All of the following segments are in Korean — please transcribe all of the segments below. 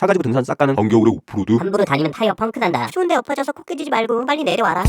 차 가지고 등산 싹 가는 한겨울에 오프로드. 함부로 다니면 타이어 펑크 난다. 추운데 엎어져서 코 깨지지 말고 빨리 내려와라.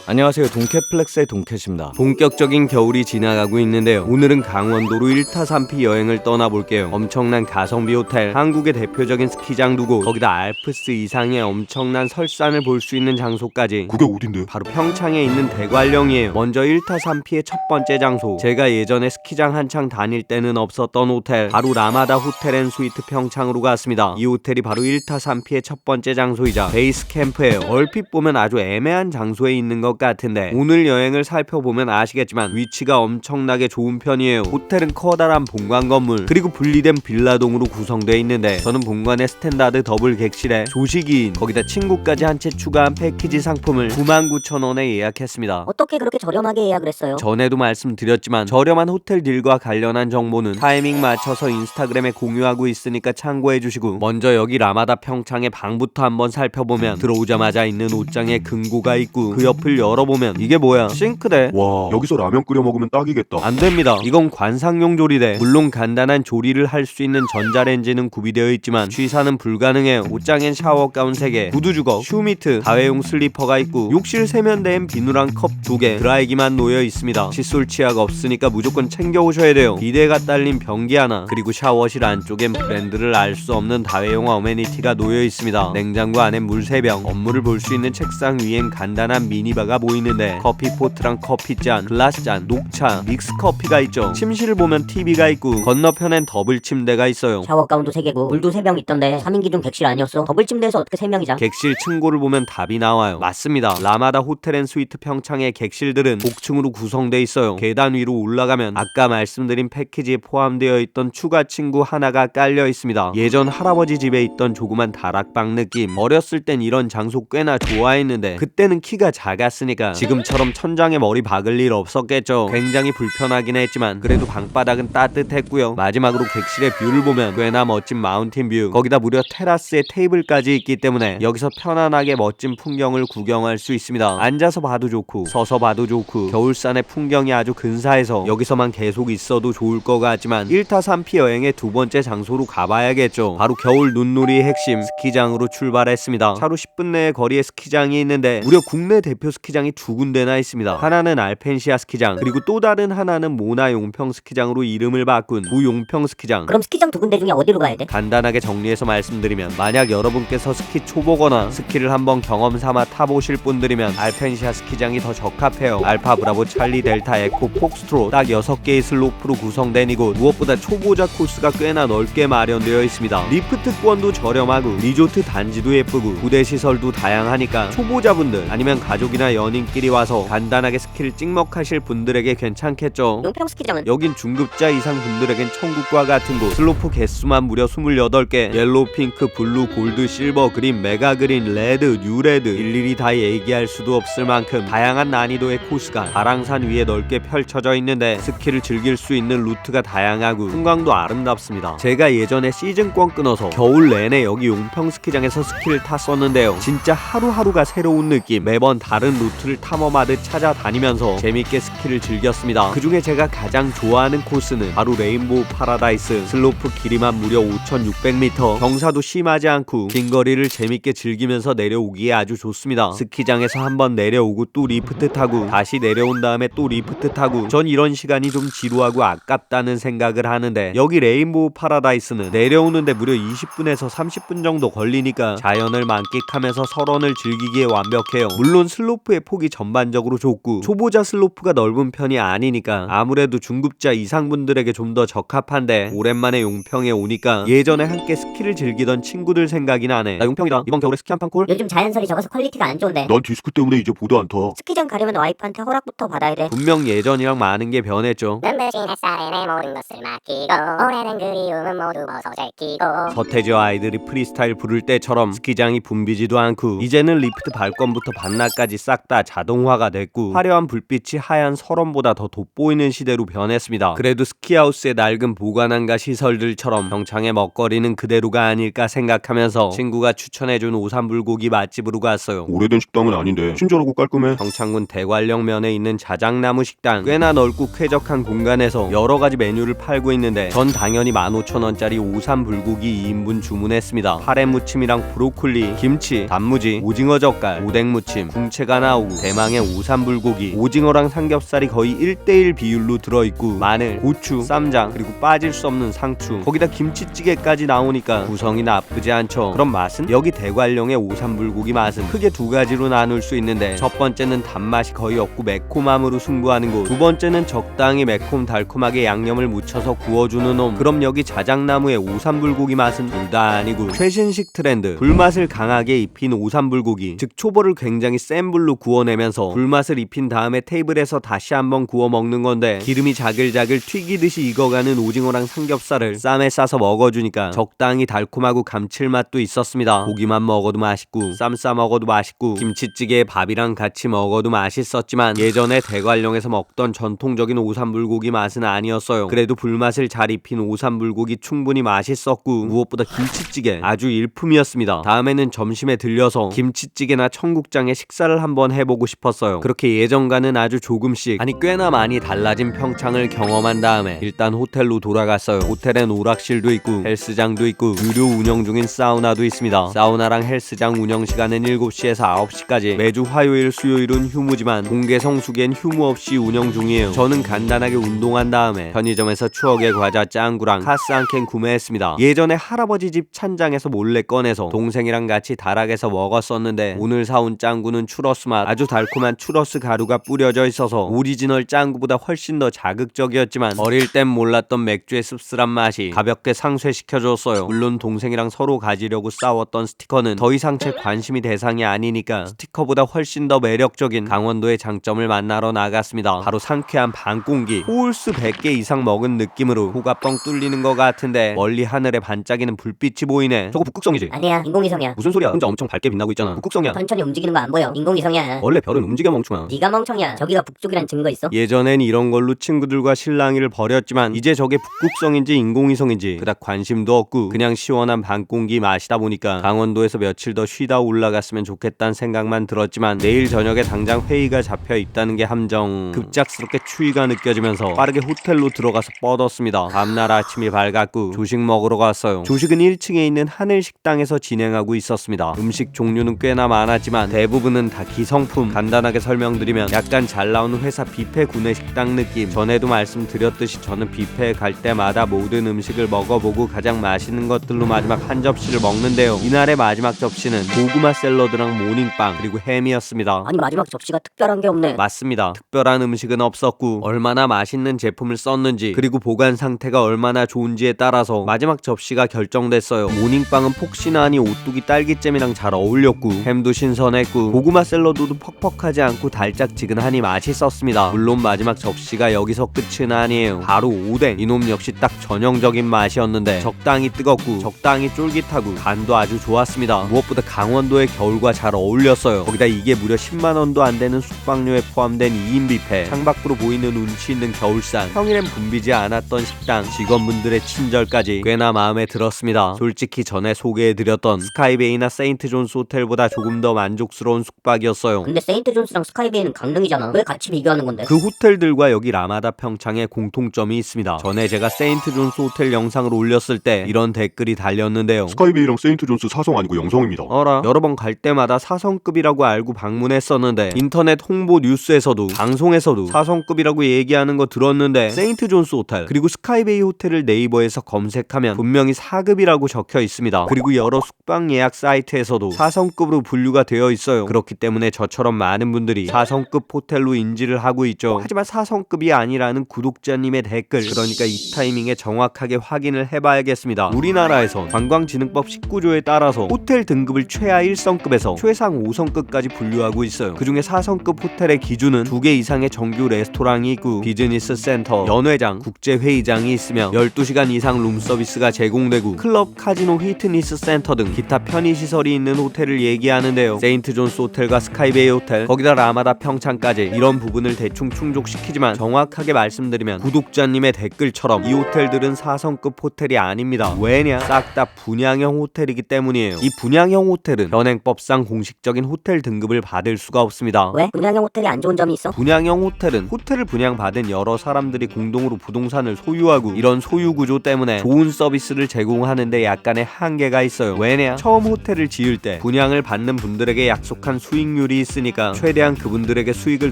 안녕하세요, 동캐플렉스의 동캐십니다. 본격적인 겨울이 지나가고 있는데요, 오늘은 강원도로 1타3피 여행을 떠나볼게요. 엄청난 가성비 호텔, 한국의 대표적인 스키장 두고 거기다 알프스 이상의 엄청난 설산을 볼 수 있는 장소까지. 그게 어딘데? 바로 평창에 있는 대관령이에요. 먼저 1타3피의 첫 번째 장소, 제가 예전에 스키장 한창 다닐 때는 없었던 호텔, 바로 라마다 호텔앤스위트 평창으로 갔습니다. 이 호텔이 바로 1타3피의 첫 번째 장소이자 베이스 캠프예요. 얼핏 보면 아주 애매한 장소에 있는 것 같은데 오늘 여행을 살펴보면 아시겠지만 위치가 엄청나게 좋은 편이에요. 호텔은 커다란 본관 건물 그리고 분리된 빌라동으로 구성되어 있는데 저는 본관에 스탠다드 더블 객실에 조식이인 거기다 친구까지 한 채 추가한 패키지 상품을 99,000원에 예약했습니다. 어떻게 그렇게 저렴하게 예약을 했어요? 전에도 말씀드렸지만 저렴한 호텔 딜과 관련한 정보는 타이밍 맞춰서 인스타그램에 공유하고 있으니까 참고해주시고, 먼저 여기 라마다 평창의 방부터 한번 살펴보면 들어오자마자 있는 옷장에 금고가 있고 그 옆을 열어보면 이게 뭐야? 싱크대. 와, 여기서 라면 끓여 먹으면 딱이겠다. 안됩니다. 이건 관상용 조리대. 물론 간단한 조리를 할 수 있는 전자레인지는 구비되어 있지만 취사는 불가능해요. 옷장엔 샤워 가운 3개, 구두 주걱, 슈미트, 다회용 슬리퍼가 있고 욕실 세면대엔 비누랑 컵 2개, 드라이기만 놓여 있습니다. 칫솔 치약 없으니까 무조건 챙겨 오셔야 돼요. 비데가 딸린 변기 하나, 그리고 샤워실 안쪽엔 브랜드를 알 수 없는 다회용 어메니티가 놓여 있습니다. 냉장고 안엔 물 3병, 업무를 볼 수 있는 책상 위엔 간단한 미니바가 보이는데 커피포트랑 커피잔, 글라스잔, 녹차, 믹스커피가 있죠. 침실을 보면 TV가 있고 건너편엔 더블 침대가 있어요. 샤워 가운도 3개고 물도 3병 있던데 3인 기준 객실 아니었어? 더블 침대에서 어떻게 3명이자? 객실 층고를 보면 답이 나와요. 맞습니다. 라마다 호텔앤스위트 평창의 객실들은 복층으로 구성돼 있어요. 계단 위로 올라가면 아까 말씀드린 패키지에 포함되어 있던 추가 층고 하나가 깔려 있습니다. 예전 할아버지 집에 있던 조그만 다락방 느낌. 어렸을 땐 이런 장소 꽤나 좋아했는데 그때는 키가 작았으니까 지금처럼 천장에 머리 박을 일 없었겠죠. 굉장히 불편하긴 했지만 그래도 방바닥은 따뜻했고요. 마지막으로 객실의 뷰를 보면 꽤나 멋진 마운틴 뷰, 거기다 무려 테라스에 테이블까지 있기 때문에 여기서 편안하게 멋진 풍경을 구경할 수 있습니다. 앉아서 봐도 좋고 서서 봐도 좋고 겨울산의 풍경이 아주 근사해서 여기서만 계속 있어도 좋을 것 같지만 1타3피 여행의 두 번째 장소로 가봐야겠죠. 바로 겨울 눈놀이의 핵심 스키장으로 출발했습니다. 차로 10분 내의 거리에 스키장이 있는데 무려 국내 대표 스키장이 2군데나 있습니다. 하나는 알펜시아 스키장, 그리고 또 다른 하나는 모나 용평 스키장으로 이름을 바꾼 부용평 스키장. 그럼 스키장 2군데 중에 어디로 가야 돼? 간단하게 정리해서 말씀드리면, 만약 여러분께서 스키 초보거나 스키를 한번 경험 삼아 타보실 분들이면 알펜시아 스키장이 더 적합해요. 알파 브라보 찰리 델타 에코 폭스트롯 딱 6개의 슬로프로 구성된 이곳, 무엇보다 초보자 코스가 꽤나 넓게 마련되어 있습니다. 리프트권도 저렴하고 리조트 단지도 예쁘고 부대 시설도 다양하니까 초보자분들 아니면 가족이나 연인끼리 와서 간단하게 스키를 찍먹하실 분들에게 괜찮겠죠. 용평 스키장은? 여긴 중급자 이상 분들에겐 천국과 같은 곳. 슬로프 개수만 무려 28개, 옐로우, 핑크, 블루, 골드, 실버, 그린, 메가 그린, 레드, 뉴레드, 일일이 다 얘기할 수도 없을 만큼 다양한 난이도의 코스가 바랑산 위에 넓게 펼쳐져 있는데 스키를 즐길 수 있는 루트가 다양하고 풍광도 아름답습니다. 제가 예전에 시즌권 끊어서 겨울 내내 여기 용평 스키장에서 스키를 탔었는데요, 진짜 하루하루가 새로운 느낌. 매번 다른 루트를 탐험하듯 찾아다니면서 재밌게 스키를 즐겼습니다. 그중에 제가 가장 좋아하는 코스는 바로 레인보우 파라다이스. 슬로프 길이만 무려 5,600m, 경사도 심하지 않고 긴 거리를 재밌게 즐기면서 내려오기에 아주 좋습니다. 스키장에서 한번 내려오고 또 리프트 타고 다시 내려온 다음에 또 리프트 타고, 전 이런 시간이 좀 지루하고 아깝다는 생각을 하는데 여기 레인보우 파라다이스는 내려오는데 무려 20분에서 30분 정도 걸리니까 자연을 만끽하면서 설원을 즐기기에 완벽해요. 물론 슬로프의 폭이 전반적으로 좁고 초보자 슬로프가 넓은 편이 아니니까 아무래도 중급자 이상 분들에게 좀 더 적합한데, 오랜만에 용평에 오니까 예전에 함께 스키를 즐기던 친구들 생각이 나네. 나 용평이다. 이번 겨울에 스키 한 판 콜? 요즘 자연설이 적어서 퀄리티가 안 좋은데. 난 디스크 때문에 이제 보도 안 타. 스키장 가려면 와이프한테 허락부터 받아야 돼. 분명 예전이랑 많은 게 변했죠. 눈부신 햇살에 내 모든 것을 맡기고 오래된 그리움은 모두 벗어 제끼고 서태지와 아이들이 프리스타일 부를 때처럼 스키장이 붐비지도 않고 이제는 리프트 발권부터 반납까지 싹 싹 다 자동화가 됐고 화려한 불빛이 하얀 설원보다 더 돋보이는 시대로 변했습니다. 그래도 스키하우스의 낡은 보관함과 시설들처럼 평창의 먹거리는 그대로가 아닐까 생각하면서 친구가 추천해준 오삼불고기 맛집으로 갔어요. 오래된 식당은 아닌데 친절하고 깔끔해. 평창군 대관령면에 있는 자작나무 식당. 꽤나 넓고 쾌적한 공간에서 여러가지 메뉴를 팔고 있는데 전 당연히 15,000원짜리 오삼불고기 2인분 주문했습니다. 카레무침이랑 브로콜리, 김치, 단무지, 오징어 젓갈, 오뎅무침, 궁채가 나오고 대망의 오삼불고기. 오징어랑 삼겹살이 거의 1:1 비율로 들어있고 마늘, 고추, 쌈장, 그리고 빠질 수 없는 상추, 거기다 김치찌개까지 나오니까 구성이 나쁘지 않죠. 그럼 맛은? 여기 대관령의 오삼불고기 맛은 크게 두 가지로 나눌 수 있는데 첫 번째는 단맛이 거의 없고 매콤함으로 승부하는 곳, 두 번째는 적당히 매콤 달콤하게 양념을 묻혀서 구워주는 놈. 그럼 여기 자작나무의 오삼불고기 맛은? 둘 다 아니고 최신식 트렌드, 불맛을 강하게 입힌 오삼불고기. 즉 초벌을 굉장히 센 불로 구워내면서 불맛을 입힌 다음에 테이블에서 다시 한번 구워 먹는 건데 기름이 자글자글 튀기듯이 익어가는 오징어랑 삼겹살을 쌈에 싸서 먹어주니까 적당히 달콤하고 감칠맛도 있었습니다. 고기만 먹어도 맛있고 쌈 싸 먹어도 맛있고 김치찌개에 밥이랑 같이 먹어도 맛있었지만 예전에 대관령에서 먹던 전통적인 오삼불고기 맛은 아니었어요. 그래도 불맛을 잘 입힌 오삼불고기 충분히 맛있었고 무엇보다 김치찌개 아주 일품이었습니다. 다음에는 점심에 들려서 김치찌개나 청국장에 식사를 한번 해보고 싶었어요. 그렇게 예전과는 아주 조금씩, 아니 꽤나 많이 달라진 평창을 경험한 다음에 일단 호텔로 돌아갔어요. 호텔엔 오락실도 있고 헬스장도 있고 유료 운영 중인 사우나도 있습니다. 사우나랑 헬스장 운영 시간은 7시에서 9시까지. 매주 화요일 수요일은 휴무지만 공개 성수기엔 휴무 없이 운영 중이에요. 저는 간단하게 운동한 다음에 편의점에서 추억의 과자 짱구랑 카스 한 캔 구매했습니다. 예전에 할아버지 집 찬장에서 몰래 꺼내서 동생이랑 같이 다락에서 먹었었는데 오늘 사온 짱구는 추러스 맛. 아주 달콤한 추러스 가루가 뿌려져 있어서 오리지널 짱구보다 훨씬 더 자극적이었지만 어릴 땐 몰랐던 맥주의 씁쓸한 맛이 가볍게 상쇄시켜줬어요. 물론 동생이랑 서로 가지려고 싸웠던 스티커는 더 이상 제 관심이 대상이 아니니까 스티커보다 훨씬 더 매력적인 강원도의 장점을 만나러 나갔습니다. 바로 상쾌한 밤공기. 호울수 100개 이상 먹은 느낌으로 코가 뻥 뚫리는 것 같은데 멀리 하늘에 반짝이는 불빛이 보이네. 저거 북극성이지? 아니야, 인공위성이야. 무슨 소리야? 혼자 엄청 밝게 빛나고 있잖아. 북극성이야. 천천히 움직이는 거 안 보여. 인공위성이야. 원래 별은 움직여 멍충아. 네가 멍청이야. 저기가 북쪽이란 증거 있어? 예전엔 이런 걸로 친구들과 실랑이를 벌였지만 이제 저게 북극성인지 인공위성인지 그닥 관심도 없고 그냥 시원한 밤공기 마시다 보니까 강원도에서 며칠 더 쉬다 올라갔으면 좋겠다는 생각만 들었지만 내일 저녁에 당장 회의가 잡혀 있다는 게 함정. 급작스럽게 추위가 느껴지면서 빠르게 호텔로 들어가서 뻗었습니다. 다음날 아침이 밝았고 조식 먹으러 갔어요. 조식은 1층에 있는 하늘식당에서 진행하고 있었습니다. 음식 종류는 꽤나 많았지만 대부분은 다 기성품. 간단하게 설명드리면 약간 잘 나오는 회사 뷔페 구내식당 느낌. 전에도 말씀드렸듯이 저는 뷔페에 갈 때마다 모든 음식을 먹어보고 가장 맛있는 것들로 마지막 한 접시를 먹는데요. 이날의 마지막 접시는 고구마 샐러드랑 모닝빵 그리고 햄이었습니다. 아니 마지막 접시가 특별한 게 없네. 맞습니다. 특별한 음식은 없었고 얼마나 맛있는 제품을 썼는지 그리고 보관 상태가 얼마나 좋은지에 따라서 마지막 접시가 결정됐어요. 모닝빵은 폭신하니 오뚜기 딸기잼이랑 잘 어울렸고 햄도 신선했고 고구마 샐러드도 퍽퍽하지 않고 달짝지근하니 맛있었습니다. 물론 마지막 접시가 여기서 끝은 아니에요. 바로 오뎅. 이놈 역시 딱 전형적인 맛이었는데 적당히 뜨겁고 적당히 쫄깃하고 간도 아주 좋았습니다. 무엇보다 강원도의 겨울과 잘 어울렸어요. 거기다 이게 무려 10만원도 안 되는 숙박료에 포함된 2인 뷔페, 창밖으로 보이는 운치 있는 겨울산, 평일엔 붐비지 않았던 식당, 직원분들의 친절까지 꽤나 마음에 들었습니다. 솔직히 전에 소개해드렸던 스카이베이나 세인트존스 호텔보다 조금 더 만족스러운 숙박이었어요. 근데 세인트존스랑 스카이베이는 강릉이잖아. 왜 같이 비교하는 건데? 그 호텔들과 여기 라마다 평창에 공통점이 있습니다. 전에 제가 세인트존스 호텔 영상을 올렸을 때 이런 댓글이 달렸는데요. 스카이베이랑 세인트존스 사성 아니고 영성입니다. 어라, 여러 번 갈 때마다 4성급이라고 알고 방문했었는데 인터넷 홍보 뉴스에서도 방송에서도 4성급이라고 얘기하는 거 들었는데 세인트존스 호텔 그리고 스카이베이 호텔을 네이버에서 검색하면 분명히 4급이라고 적혀 있습니다. 그리고 여러 숙박 예약 사이트에서도 4성급으로 분류가 되어 있어요. 그렇기 때문에 저처럼 많은 분들이 4성급 호텔로 인지를 하고 있죠. 하지만 4성급이 아니라는 구독자님의 댓글, 그러니까 이 타이밍에 정확하게 확인을 해봐야겠습니다. 우리나라에선 관광진흥법 19조에 따라서 호텔 등급을 최하 1성급에서 최상 5성급까지 분류하고 있어요. 그중에 4성급 호텔의 기준은 2개 이상의 정규 레스토랑이 있고 비즈니스 센터, 연회장, 국제회의장이 있으며 12시간 이상 룸서비스가 제공되고 클럽, 카지노, 피트니스 센터 등 기타 편의시설이 있는 호텔을 얘기하는데요. 세인트존스 호텔과 스카이베이 스카이베이 호텔, 거기다 라마다 평창까지 이런 부분을 대충 충족시키지만 정확하게 말씀드리면 구독자님의 댓글처럼 이 호텔들은 4성급 호텔이 아닙니다. 왜냐? 싹 다 분양형 호텔이기 때문이에요. 이 분양형 호텔은 현행법상 공식적인 호텔 등급을 받을 수가 없습니다. 왜? 분양형 호텔이 안 좋은 점이 있어? 분양형 호텔은 호텔을 분양받은 여러 사람들이 공동으로 부동산을 소유하고 이런 소유 구조 때문에 좋은 서비스를 제공하는데 약간의 한계가 있어요. 왜냐? 처음 호텔을 지을 때 분양을 받는 분들에게 약속한 수익률이 있으니까 최대한 그분들에게 수익을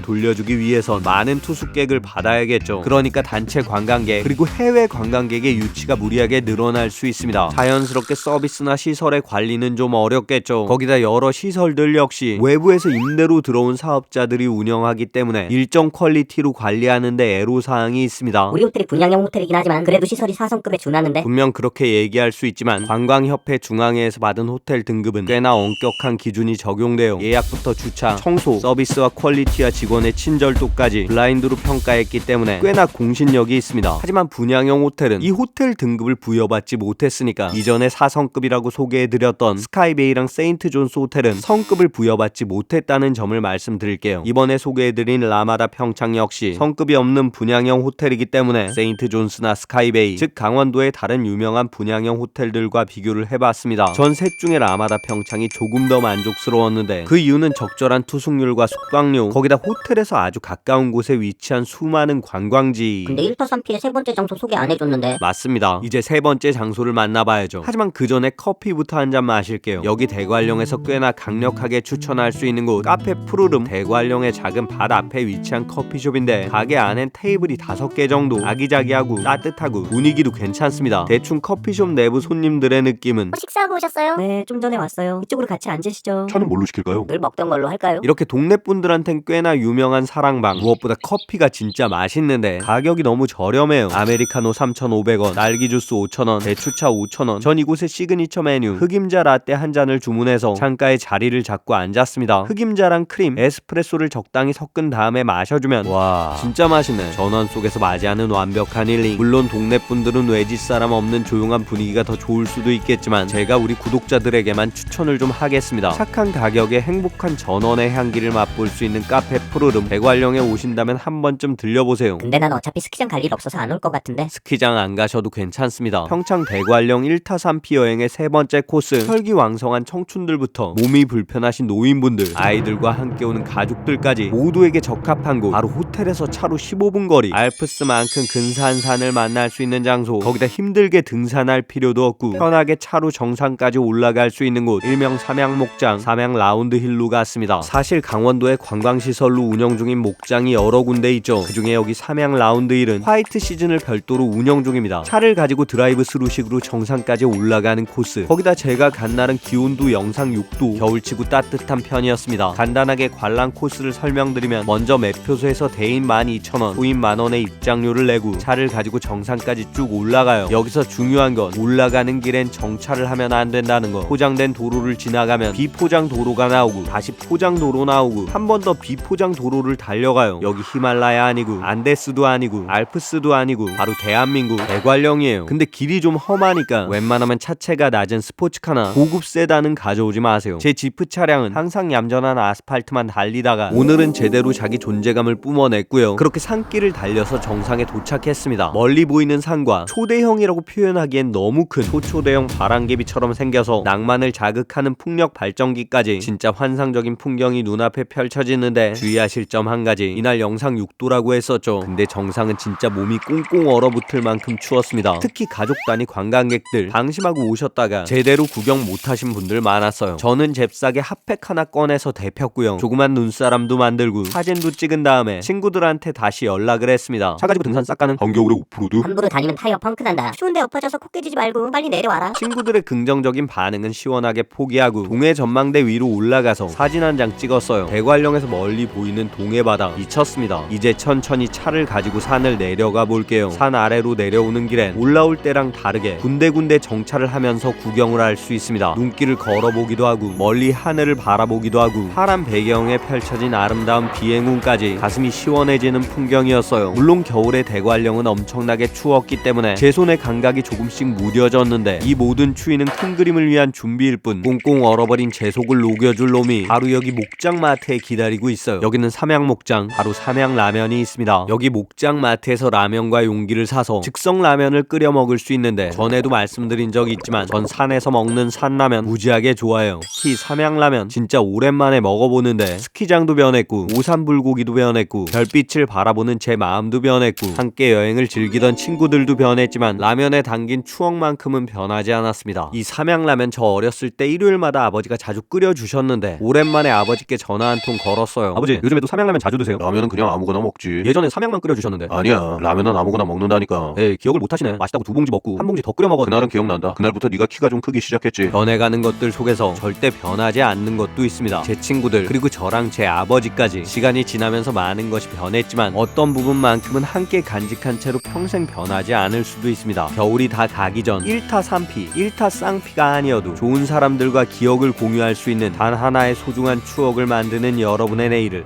돌려주기 위해선 많은 투숙객을 받아야겠죠. 그러니까 단체 관광객 그리고 해외 관광객의 유치가 무리하게 늘어날 수 있습니다. 자연스럽게 서비스나 시설의 관리는 좀 어렵겠죠. 거기다 여러 시설들 역시 외부에서 임대로 들어온 사업자들이 운영하기 때문에 일정 퀄리티로 관리하는데 애로사항이 있습니다. 우리 호텔이 분양형 호텔이긴 하지만 그래도 시설이 4성급에 준하는데. 분명 그렇게 얘기할 수 있지만 관광협회 중앙회에서 받은 호텔 등급은 꽤나 엄격한 기준이 적용돼요. 예약부터 주차, 청소, 서비스와 퀄리티와 직원의 친절도까지 블라인드로 평가했기 때문에 꽤나 공신력이 있습니다. 하지만 분양형 호텔은 이 호텔 등급을 부여받지 못했으니까 이전에 4성급이라고 소개해드렸던 스카이베이랑 세인트존스 호텔은 성급을 부여받지 못했다는 점을 말씀드릴게요. 이번에 소개해드린 라마다 평창 역시 성급이 없는 분양형 호텔이기 때문에 세인트존스나 스카이베이, 즉 강원도의 다른 유명한 분양형 호텔들과 비교를 해봤습니다. 전 셋 중에 라마다 평창이 조금 더 만족스러웠는데 그 이유는 적절한 투숙률과 숙박료, 거기다 호텔에서 아주 가까운 곳에 위치한 수많은 관광지. 근데 1터3P의 세 번째 장소 소개 안 해줬는데. 맞습니다. 이제 세 번째 장소를 만나봐야죠. 하지만 그 전에 커피부터 한 잔 마실게요. 여기 대관령에서 꽤나 강력하게 추천할 수 있는 곳, 카페 푸르름. 대관령의 작은 밭 앞에 위치한 커피숍인데 가게 안엔 테이블이 5개 정도, 아기자기하고 따뜻하고 분위기도 괜찮습니다. 대충 커피숍 내부 손님들의 느낌은 식사하고 오셨어요? 네, 좀 전에 왔어요. 이쪽으로 같이 앉으시죠. 차는 뭘로 시킬까요? 늘 먹던 걸로 할까요? 이렇게 동네 분들한텐 꽤나 유명한 사랑방. 무엇보다 커피가 진짜 맛있는데 가격이 너무 저렴해요. 아메리카노 3,500원, 딸기 주스 5,000원, 대추차 5,000원. 전 이곳의 시그니처 메뉴 흑임자 라떼 한 잔을 주문해서 창가에 자리를 잡고 앉았습니다. 흑임자랑 크림, 에스프레소를 적당히 섞은 다음에 마셔주면 와 진짜 맛있네. 전원 속에서 맞이하는 완벽한 힐링. 물론 동네 분들은 외지 사람 없는 조용한 분위기가 더 좋을 수도 있겠지만 제가 우리 구독자들에게만 추천을 좀 하겠습니다. 착한 가격에 행복한 전원의 향기를 맛볼 수 있는 카페 푸르름. 대관령에 오신다면 한 번쯤 들려보세요. 근데 난 어차피 스키장 갈 일 없어서 안 올 것 같은데. 스키장 안 가셔도 괜찮습니다. 평창 대관령 1타3피 여행의 세 번째 코스, 혈기왕성한 청춘들부터 몸이 불편하신 노인분들, 아이들과 함께 오는 가족들까지 모두에게 적합한 곳, 바로 호텔에서 차로 15분 거리, 알프스만큼 근사한 산을 만날 수 있는 장소. 거기다 힘들게 등산할 필요도 없고 편하게 차로 정상까지 올라갈 수 있는 곳, 일명 삼양목장, 삼양 라운드 힐로 갔습니다. 사실 강원도에 관광시설로 운영 중인 목장이 여러 군데 있죠. 그중에 여기 삼양 라운드 힐은 화이트 시즌을 별도로 운영 중입니다. 차를 가지고 드라이브 스루식으로 정상까지 올라가는 코스. 거기다 제가 간 날은 기온도 영상 6도, 겨울치고 따뜻한 편이었습니다. 간단하게 관람 코스를 설명드리면 먼저 매표소에서 대인 12,000원, 소인 만원의 입장료를 내고 차를 가지고 정상까지 쭉 올라가요. 여기서 중요한 건 올라가는 길엔 정차를 하면 안 된다는 거. 포장된 도로를 지나가면 비포장 도로가 나오고 다시 포장 도로 나오고 한 번 더 비포장 도로를 달려가요. 여기 히말라야 아니고 안데스도 아니고 알프스도 아니고 바로 대한민국 대관령이에요. 근데 길이 좀 험하니까 웬만하면 차체가 낮은 스포츠카나 고급 세단은 가져오지 마세요. 제 지프 차량은 항상 얌전한 아스팔트만 달리다가 오늘은 제대로 자기 존재감을 뿜어냈고요. 그렇게 산길을 달려서 정상에 도착했습니다. 멀리 보이는 산과 초대형이라고 표현하기엔 너무 큰 초초대형 바람개비처럼 생겨서 낭만을 자극하는 풍력 발전기까지 진짜 환상적인 풍경이 눈앞에 펼쳐지는데 주의하실 점 한 가지. 이날 영상 6도라고 했었죠. 근데 정상은 진짜 몸이 꽁꽁 얼어붙을 만큼 추웠습니다. 특히 가족 단위 관광객들 방심하고 오셨다가 제대로 구경 못하신 분들 많았어요. 저는 잽싸게 핫팩 하나 꺼내서 데폈고요. 조그만 눈사람도 만들고 사진도 찍은 다음에 친구들한테 다시 연락을 했습니다. 차 가지고 등산 싹 가는 한겨울에 오프로드? 함부로 다니면 타이어 펑크 난다. 추운데 엎어져서 코 깨지지 말고 빨리 내려와라. 친구들의 긍정적인 반응은 시원하게 포기하고 동해 전망대 위로 올라가서 사진 한 장 찍었어요. 대관령에서 멀리 보이는 동해바다 미쳤습니다. 이제 천천히 차를 가지고 산을 내려가 볼게요. 산 아래로 내려오는 길엔 올라올 때랑 다르게 군데군데 정차를 하면서 구경을 할 수 있습니다. 눈길을 걸어보기도 하고 멀리 하늘을 바라보기도 하고 파란 배경에 펼쳐진 아름다운 비행운까지 가슴이 시원해지는 풍경이었어요. 물론 겨울에 대관령은 엄청나게 추웠기 때문에 제 손의 감각이 조금씩 무뎌졌는데 이 모든 추위는 큰 그림을 위한 준비일 뿐 꽁꽁 얼어버린 제 속을 녹여줄 놈이 바로 여기 목장 마트에 기다리고 있어요. 여기는 삼양 목장, 바로 삼양 라면이 있습니다. 여기 목장 마트에서 라면과 용기를 사서 즉석 라면을 끓여 먹을 수 있는데, 전에도 말씀드린 적이 있지만 전 산에서 먹는 산라면 무지하게 좋아해요. 특히 삼양라면 진짜 오랜만에 먹어보는데 스키장도 변했고 오삼불고기도 변했고 별빛을 바라보는 제 마음도 변했고 함께 여행을 즐기던 친구들도 변했지만 라면에 담긴 추억만큼은 변하지 않았습니다. 이 삼양라면 저 어렸을 때 일요일마다 아버지가 자주 끓여주셨는데 오랜만에 아버지께 전화 한 통 걸었어요. 아버지, 요즘에도 삼양라면 자주 드세요? 라면은 그냥 아무거나 먹지. 예전엔 삼양만 끓여주셨는데. 아니야, 라면은 아무거나 먹는다니까. 에이, 기억을 못하시네. 맛있다고 2봉지 먹고 1봉지 더 끓여 먹어. 그날은 기억난다. 그날부터 네가 키가 좀 크기 시작했지. 변해가는 것들 속에서 절대 변하지 않는 것도 있습니다. 제 친구들, 그리고 저랑 제 아버지까지 시간이 지나면서 많은 것이 변했지만 어떤 부분만큼은 함께 간직한 채로 평생 변하지 않을 수도 있습니다. 겨울이 다 가기 전 1타 3피, 1타 쌍피가 아니어도 좋은 사람들과 기억을 공유할 수 있는 단 하나의 소중한 추억을 만드는 여러분의 내일을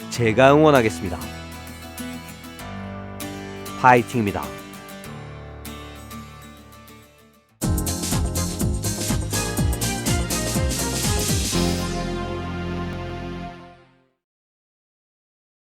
제가 응원하겠습니다. 파이팅입니다.